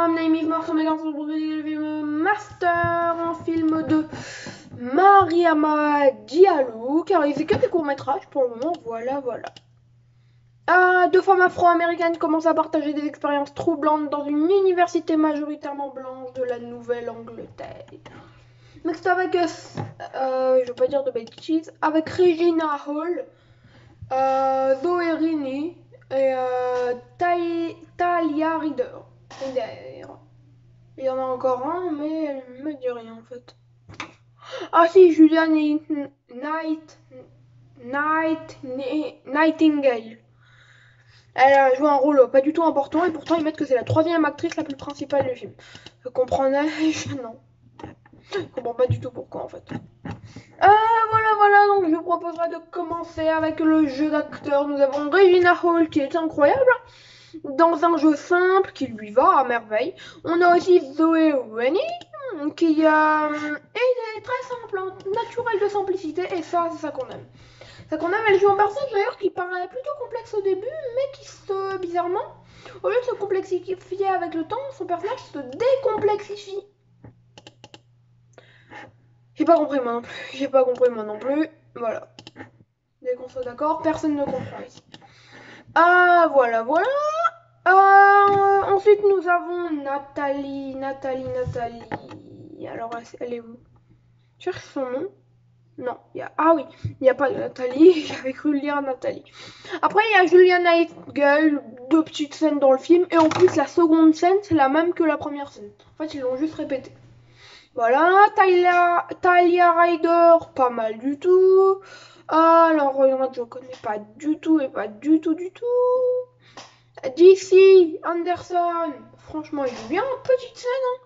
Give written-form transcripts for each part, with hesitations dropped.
My name is Marc, le film Master, un film de Mariama Diallo, car il fait que des courts-métrages pour le moment, voilà. Deux femmes afro-américaines commencent à partager des expériences troublantes dans une université majoritairement blanche de la Nouvelle-Angleterre. Donc c'est avec, je veux pas dire de bêtises, avec Regina Hall, Zoe Rini et Talia Reader. Il y en a encore un, mais elle me dit rien en fait. Ah si, Julia Nightingale. Elle a joué un rôle pas du tout important et pourtant ils mettent que c'est la troisième actrice la plus principale du film. Je comprenais, non. Je comprends pas du tout pourquoi en fait. Voilà, donc je vous proposerai de commencer avec le jeu d'acteur. Nous avons Regina Hall qui est incroyable, dans un jeu simple qui lui va à merveille. On a aussi Zoe Rennie qui est très simple, hein, naturel de simplicité, et ça, c'est ça qu'on aime. Ça qu'on aime, elle joue un personnage d'ailleurs qui paraît plutôt complexe au début, mais qui se, bizarrement, au lieu de se complexifier avec le temps, son personnage se décomplexifie. J'ai pas compris moi non plus, voilà. Dès qu'on soit d'accord, personne ne comprend ici. Voilà. Ensuite, nous avons Nathalie. Alors, elle est où? Je cherche son nom. Non, oui, il n'y a pas de Nathalie. J'avais cru lire Nathalie. Après, il y a Julia Nightingale, deux petites scènes dans le film. Et en plus, la seconde scène, c'est la même que la première scène. En fait, ils l'ont juste répété. Voilà, Talia Ryder, pas mal du tout. Alors, il y en a que je connais pas du tout et pas du tout. DC Anderson, franchement, il est bien, petite scène. Hein.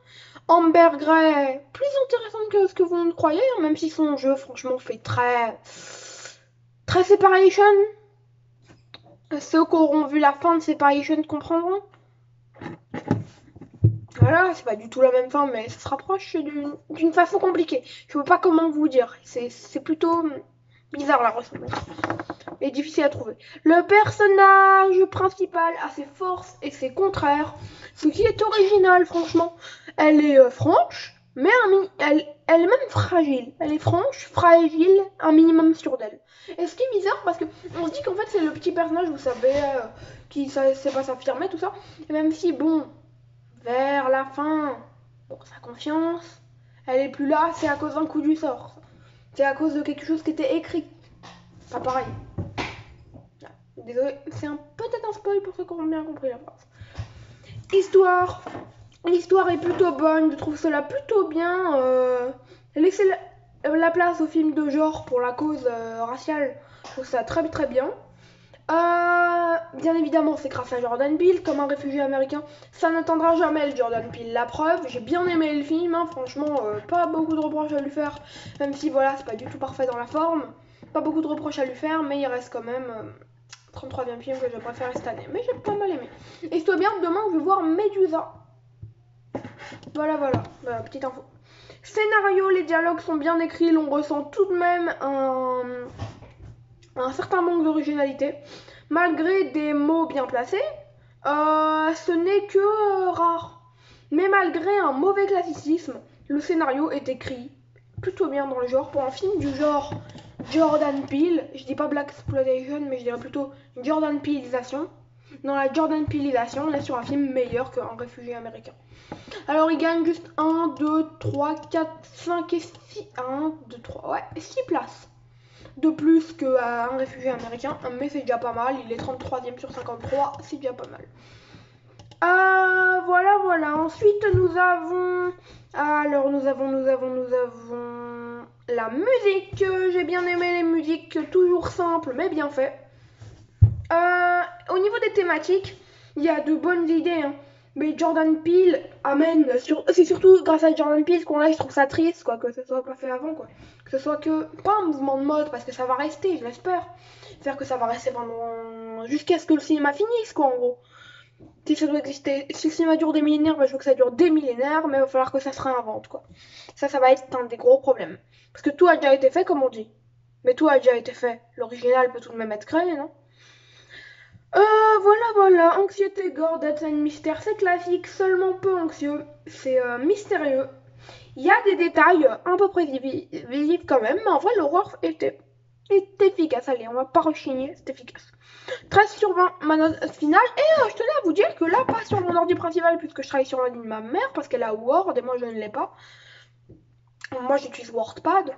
Amber Gray, plus intéressante que ce que vous ne croyez, hein, même si son jeu, franchement, fait très Separation. Ceux qui auront vu la fin de Separation comprendront. Voilà, c'est pas du tout la même fin, mais ça se rapproche d'une façon compliquée. Je ne sais pas comment vous dire. C'est plutôt bizarre la ressemblance. Et difficile à trouver. Le personnage principal a ses forces et ses contraires. Ce qui est original, franchement. Elle est franche, mais elle est même fragile. Elle est franche, fragile, un minimum sûr d'elle. Et ce qui est bizarre, parce qu'on se dit qu'en fait c'est le petit personnage, vous savez, qui ne sait pas s'affirmer, tout ça. Et même si, bon, vers la fin, bon, sa confiance, elle est plus là, c'est à cause d'un coup du sort. C'est à cause de quelque chose qui était écrit. Pas pareil. Désolé, c'est peut-être un spoil pour ceux qui ont bien compris la phrase. L'histoire est plutôt bonne, je trouve cela plutôt bien. Laisser la place au film de genre pour la cause raciale, je trouve ça très très bien. Bien évidemment, c'est grâce à Jordan Peele, comme un réfugié américain. Ça n'atteindra jamais le Jordan Peele. La preuve, j'ai bien aimé le film, hein, franchement, pas beaucoup de reproches à lui faire, même si voilà, c'est pas du tout parfait dans la forme. Pas beaucoup de reproches à lui faire, mais il reste quand même 33e film que j'ai préféré cette année. Mais j'ai pas mal aimé. Et toi bien, demain, je vais voir Medusa. Voilà, petite info. Scénario, les dialogues sont bien écrits, l'on ressent tout de même un certain manque d'originalité. Malgré des mots bien placés, ce n'est que rare. Mais malgré un mauvais classicisme, le scénario est écrit plutôt bien dans le genre. Pour un film du genre Jordan Peele, je dis pas Black Exploitation, mais je dirais plutôt Jordan Peeleisation. Dans la Jordan Peeleisation, on est sur un film meilleur qu'un réfugié américain. Alors il gagne juste 1, 2, 3, 4, 5 et 6. 1, 2, 3, ouais, 6 places. De plus qu'un réfugié américain, mais c'est déjà pas mal. Il est 33e sur 53, c'est déjà pas mal. Voilà. Ensuite, nous avons la musique. J'ai bien aimé les musiques, toujours simples mais bien faites. Au niveau des thématiques, il y a de bonnes idées, hein. Mais Jordan Peele amène, c'est surtout grâce à Jordan Peele qu'on a, je trouve ça triste, quoi, que ça soit pas fait avant, quoi. Que ce soit que, pas un mouvement de mode, parce que ça va rester, je l'espère. C'est-à-dire que ça va rester pendant, jusqu'à ce que le cinéma finisse, quoi, en gros. Si ça doit exister, si le cinéma dure des millénaires, bah, je veux que ça dure des millénaires, mais il va falloir que ça se réinvente, quoi. Ça va être un des gros problèmes. Parce que tout a déjà été fait, comme on dit. Mais tout a déjà été fait. L'original peut tout de même être créé, non? Voilà, anxiété, gore, death and mystère, c'est classique, seulement peu anxieux, c'est mystérieux. Il y a des détails un peu prévisibles quand même, mais en vrai l'horreur est efficace, allez, on va pas rechigner, c'est efficace. 13 sur 20, ma note finale, et je tenais à vous dire que là, pas sur mon ordi principal, puisque je travaille sur l'ordi de ma mère, parce qu'elle a Word, et moi je ne l'ai pas. Moi j'utilise WordPad.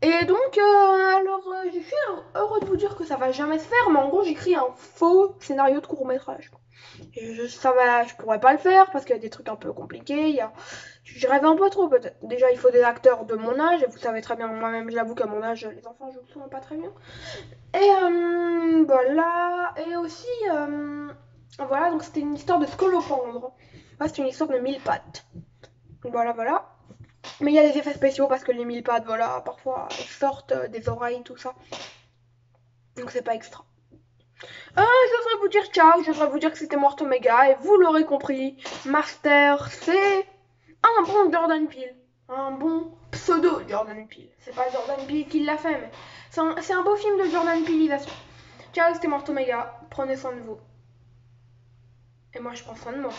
Et donc, je suis heureux de vous dire que ça va jamais se faire, mais en gros, j'écris un faux scénario de court-métrage. Et je pourrais pas le faire parce qu'il y a des trucs un peu compliqués. Je rêve un peu trop, peut-être. Déjà, il faut des acteurs de mon âge, et vous savez très bien, moi-même, j'avoue qu'à mon âge, les enfants jouent souvent pas très bien. Et voilà. Et aussi, voilà, donc c'était une histoire de scolopendre. C'est une histoire de mille pattes. Voilà. Mais il y a des effets spéciaux parce que les mille pattes, voilà, parfois sortent des oreilles, tout ça. Donc c'est pas extra. Je voudrais vous dire ciao, je voudrais vous dire que c'était Mort Omega et vous l'aurez compris, Master c'est un bon Jordan Peele. Un bon pseudo Jordan Peele. C'est pas Jordan Peele qui l'a fait, mais c'est un beau film de Jordan Peeleisation. Ciao, c'était Mort Omega, prenez soin de vous. Et moi je prends soin de moi.